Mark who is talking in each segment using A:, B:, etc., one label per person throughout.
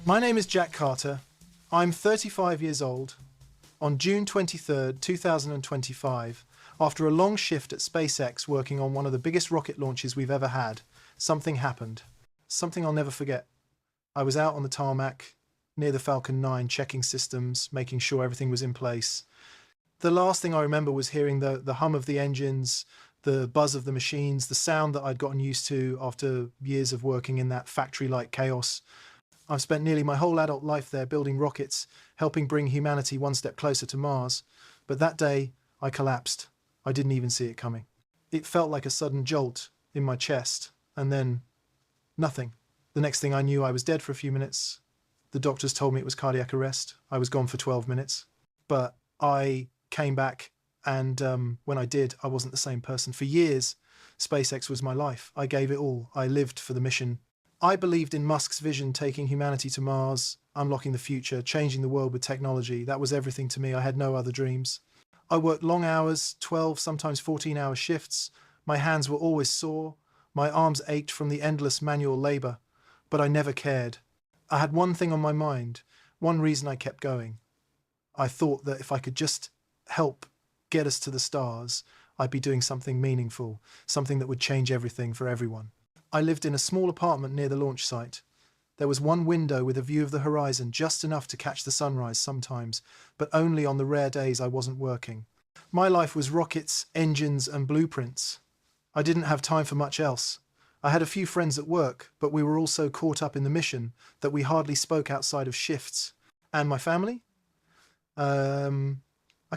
A: My name is Jack Carter. I'm 35 years old. On June 23rd, 2025, after a long shift at SpaceX working on one of the biggest rocket launches we've ever had, something happened. Something I'll never forget. I was out on the tarmac near the Falcon 9 checking systems, making sure everything was in place. The last thing I remember was hearing the hum of the engines, the buzz of the machines, the sound that I'd gotten used to after years of working in that factory-like chaos. I've spent nearly my whole adult life there building rockets, helping bring humanity one step closer to Mars. But that day, I collapsed. I didn't even see it coming. It felt like a sudden jolt in my chest, and then nothing. The next thing I knew, I was dead for a few minutes. The doctors told me it was cardiac arrest. I was gone for 12 minutes. But I came back, and when I did, I wasn't the same person. For years, SpaceX was my life. I gave it all. I lived for the mission. I believed in Musk's vision, taking humanity to Mars, unlocking the future, changing the world with technology. That was everything to me. I had no other dreams. I worked long hours, 12, sometimes 14-hour shifts. My hands were always sore. My arms ached from the endless manual labor. But I never cared. I had one thing on my mind, one reason I kept going. I thought that if I could just help get us to the stars, I'd be doing something meaningful, something that would change everything for everyone. I lived in a small apartment near the launch site. There was one window with a view of the horizon, just enough to catch the sunrise sometimes, but only on the rare days I wasn't working. My life was rockets, engines, and blueprints. I didn't have time for much else. I had a few friends at work, but we were all so caught up in the mission that we hardly spoke outside of shifts. And my family? I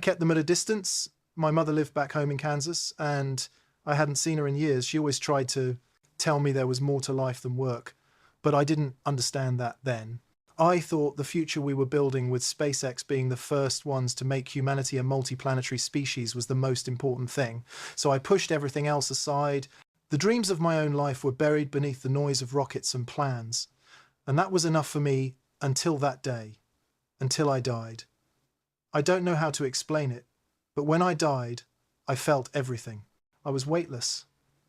A: kept them at a distance. My mother lived back home in Kansas, and I hadn't seen her in years. She always tried to tell me there was more to life than work, but I didn't understand that then. I thought the future we were building, with SpaceX being the first ones to make humanity a multiplanetary species, was the most important thing. So I pushed everything else aside. The dreams of my own life were buried beneath the noise of rockets and plans. And that was enough for me until that day, until I died. I don't know how to explain it, but when I died, I felt everything. I was weightless.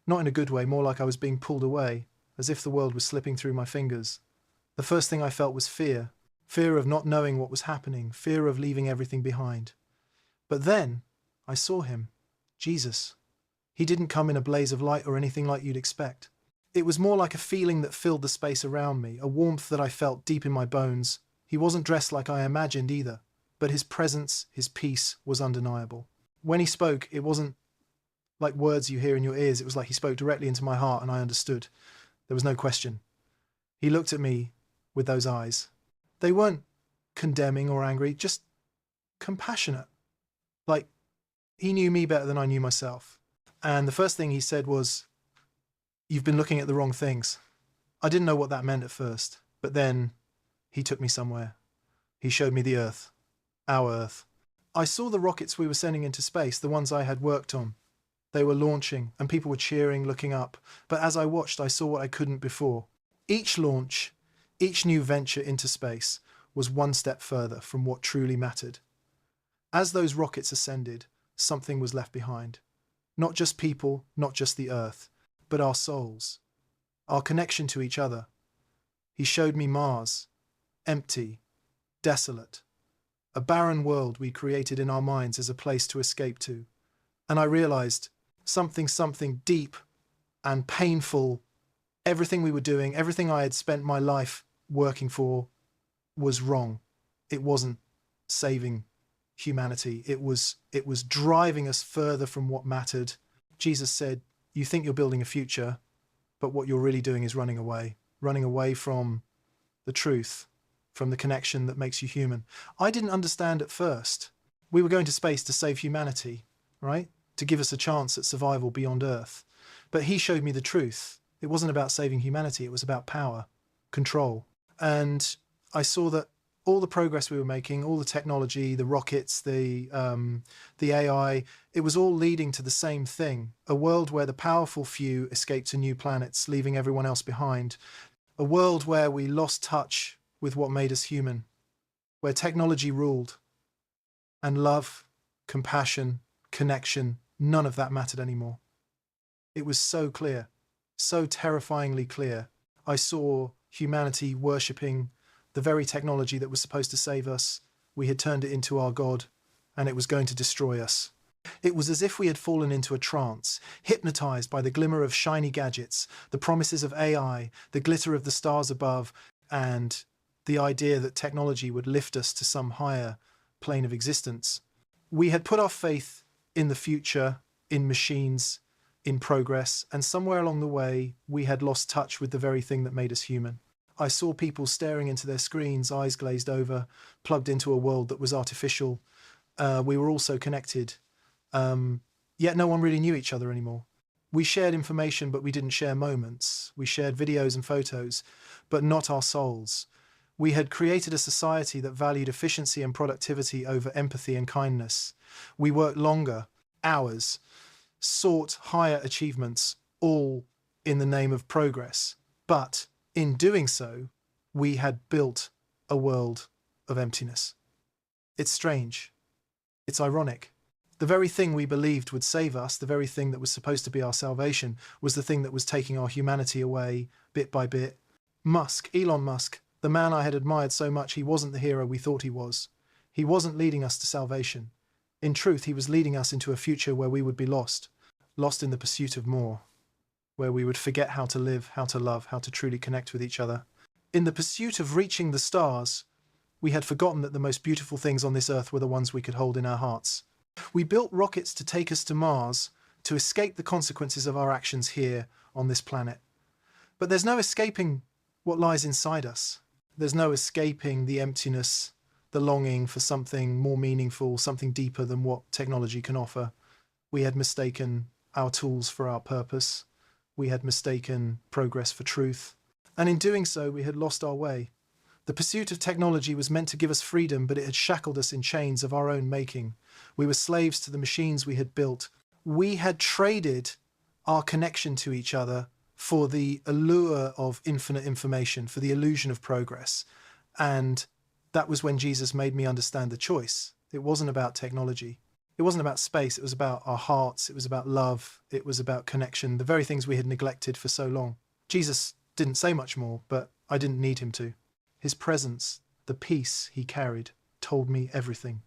A: Not in a good way, more like I was being pulled away, as if the world was slipping through my fingers. The first thing I felt was fear. Fear of not knowing what was happening, fear of leaving everything behind. But then I saw him, Jesus. He didn't come in a blaze of light or anything like you'd expect. It was more like a feeling that filled the space around me, a warmth that I felt deep in my bones. He wasn't dressed like I imagined either, but his presence, his peace, was undeniable. When he spoke, it wasn't like words you hear in your ears. It was like he spoke directly into my heart, and I understood. There was no question. He looked at me with those eyes. They weren't condemning or angry, just compassionate. Like he knew me better than I knew myself. And the first thing he said was, "You've been looking at the wrong things." I didn't know what that meant at first, but then he took me somewhere. He showed me the Earth, our Earth. I saw the rockets we were sending into space, the ones I had worked on. They were launching, and people were cheering, looking up. But as I watched, I saw what I couldn't before. Each launch, each new venture into space was one step further from what truly mattered. As those rockets ascended, something was left behind. Not just people, not just the Earth, but our souls, our connection to each other. He showed me Mars, empty, desolate, a barren world we created in our minds as a place to escape to. And I realized something deep and painful. Everything we were doing, everything I had spent my life working for, was wrong. It wasn't saving humanity. It was driving us further from what mattered. Jesus said, "You think you're building a future, but what you're really doing is running away from the truth, from the connection that makes you human." I didn't understand at first. We were going to space to save humanity, right? To give us a chance at survival beyond Earth. But he showed me the truth. It wasn't about saving humanity. It was about power, control. And I saw that all the progress we were making, all the technology, the rockets, the AI, it was all leading to the same thing. A world where the powerful few escaped to new planets, leaving everyone else behind. A world where we lost touch with what made us human. Where technology ruled. And love, compassion, connection, none of that mattered anymore. It was so clear, so terrifyingly clear. I saw humanity worshipping The very technology that was supposed to save us, we had turned it into our God, and it was going to destroy us. It was as if we had fallen into a trance, hypnotized by the glimmer of shiny gadgets, the promises of AI, the glitter of the stars above, and the idea that technology would lift us to some higher plane of existence. We had put our faith in the future, in machines, in progress, and somewhere along the way, we had lost touch with the very thing that made us human. I saw people staring into their screens, eyes glazed over, plugged into a world that was artificial. We were also connected, yet no one really knew each other anymore. We shared information, but we didn't share moments. We shared videos and photos, but not our souls. We had created a society that valued efficiency and productivity over empathy and kindness. We worked longer, hours, sought higher achievements, all in the name of progress. But in doing so, we had built a world of emptiness. It's strange. It's ironic. The very thing we believed would save us, the very thing that was supposed to be our salvation, was the thing that was taking our humanity away, bit by bit. Elon Musk, the man I had admired so much, he wasn't the hero we thought he was. He wasn't leading us to salvation. In truth, he was leading us into a future where we would be lost in the pursuit of more, where we would forget how to live, how to love, how to truly connect with each other. In the pursuit of reaching the stars, we had forgotten that the most beautiful things on this earth were the ones we could hold in our hearts. We built rockets to take us to Mars, to escape the consequences of our actions here on this planet. But there's no escaping what lies inside us. There's no escaping the emptiness, the longing for something more meaningful, something deeper than what technology can offer. We had mistaken our tools for our purpose. We had mistaken progress for truth. And in doing so, we had lost our way. The pursuit of technology was meant to give us freedom, but it had shackled us in chains of our own making. We were slaves to the machines we had built. We had traded our connection to each other for the allure of infinite information, for the illusion of progress. And that was when Jesus made me understand the choice. It wasn't about technology. It wasn't about space. It was about our hearts. It was about love. It was about connection, the very things we had neglected for so long. Jesus didn't say much more, but I didn't need him to. His presence, the peace he carried, told me everything.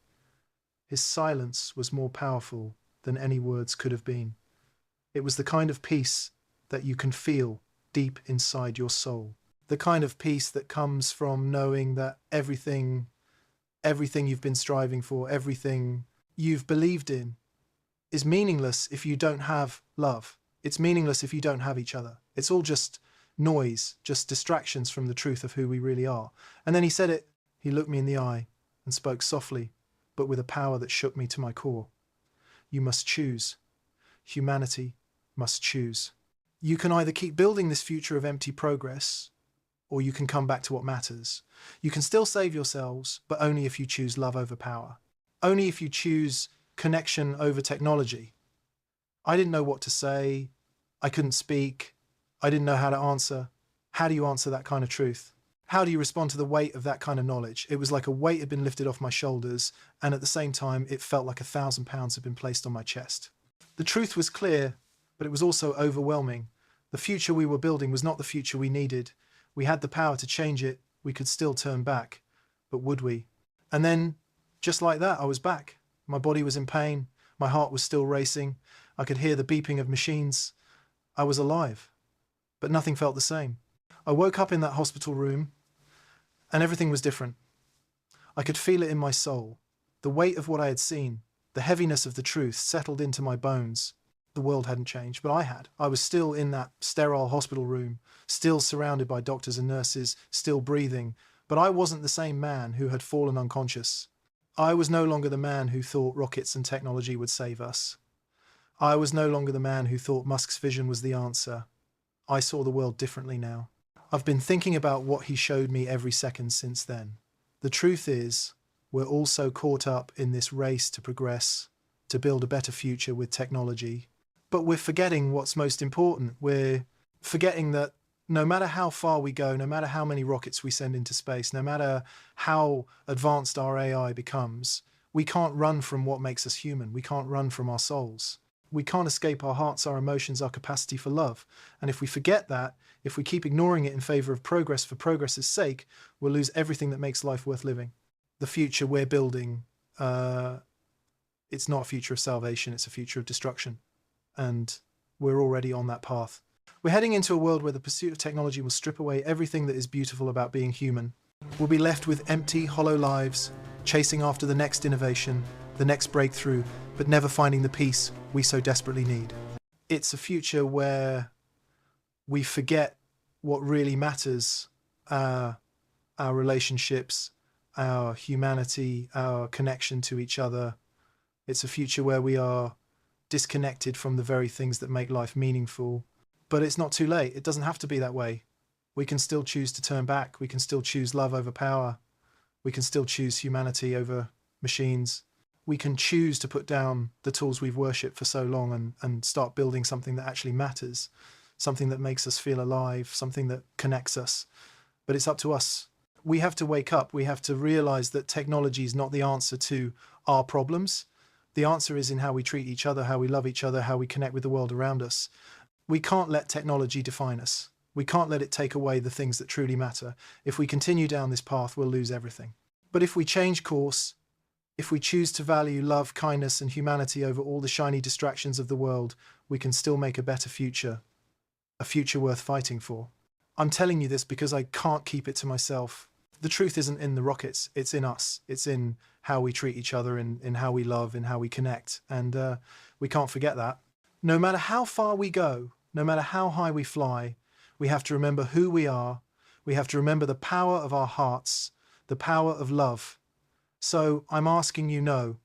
A: His silence was more powerful than any words could have been. It was the kind of peace that you can feel deep inside your soul. The kind of peace that comes from knowing that everything you've been striving for, everything you've believed in, is meaningless if you don't have love. It's meaningless if you don't have each other. It's all just noise, just distractions from the truth of who we really are. And then he said it. He looked me in the eye and spoke softly, but with a power that shook me to my core. You must choose. Humanity must choose. You can either keep building this future of empty progress, or you can come back to what matters. You can still save yourselves, but only if you choose love over power. Only if you choose connection over technology. I didn't know what to say. I couldn't speak. I didn't know how to answer. How do you answer that kind of truth? How do you respond to the weight of that kind of knowledge? It was like a weight had been lifted off my shoulders, and at the same time, it felt like 1,000 pounds had been placed on my chest. The truth was clear, but it was also overwhelming. The future we were building was not the future we needed. We had the power to change it. We could still turn back. But would we? And then, just like that, I was back. My body was in pain. My heart was still racing. I could hear the beeping of machines. I was alive. But nothing felt the same. I woke up in that hospital room, and everything was different. I could feel it in my soul. The weight of what I had seen, the heaviness of the truth settled into my bones. The world hadn't changed, but I had. I was still in that sterile hospital room, still surrounded by doctors and nurses, still breathing, but I wasn't the same man who had fallen unconscious. I was no longer the man who thought rockets and technology would save us. I was no longer the man who thought Musk's vision was the answer. I saw the world differently now. I've been thinking about what he showed me every second since then. The truth is, we're all so caught up in this race to progress, to build a better future with technology. But we're forgetting what's most important. We're forgetting that no matter how far we go, no matter how many rockets we send into space, no matter how advanced our AI becomes, we can't run from what makes us human. We can't run from our souls. We can't escape our hearts, our emotions, our capacity for love. And if we forget that, if we keep ignoring it in favor of progress for progress's sake, we'll lose everything that makes life worth living. The future we're building, it's not a future of salvation, it's a future of destruction. And we're already on that path. We're heading into a world where the pursuit of technology will strip away everything that is beautiful about being human. We'll be left with empty, hollow lives, chasing after the next innovation, the next breakthrough, but never finding the peace we so desperately need. It's a future where we forget what really matters, our relationships, our humanity, our connection to each other. It's a future where we are disconnected from the very things that make life meaningful. But it's not too late. It doesn't have to be that way. We can still choose to turn back. We can still choose love over power. We can still choose humanity over machines. We can choose to put down the tools we've worshipped for so long and start building something that actually matters, something that makes us feel alive, something that connects us. But it's up to us. We have to wake up. We have to realize that technology is not the answer to our problems. The answer is in how we treat each other, how we love each other, how we connect with the world around us. We can't let technology define us. We can't let it take away the things that truly matter. If we continue down this path, we'll lose everything. But if we change course, if we choose to value love, kindness, and humanity over all the shiny distractions of the world, we can still make a better future, a future worth fighting for. I'm telling you this because I can't keep it to myself. The truth isn't in the rockets, it's in us. It's in how we treat each other, in how we love, in how we connect. And we can't forget that. No matter how far we go, no matter how high we fly, we have to remember who we are. We have to remember the power of our hearts, the power of love. So I'm asking you, no,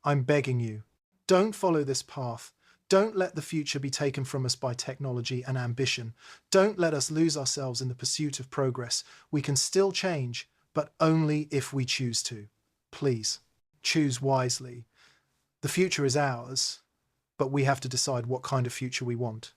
A: I'm begging you, don't follow this path. Don't let the future be taken from us by technology and ambition. Don't let us lose ourselves in the pursuit of progress. We can still change, but only if we choose to. Please, choose wisely. The future is ours, but we have to decide what kind of future we want.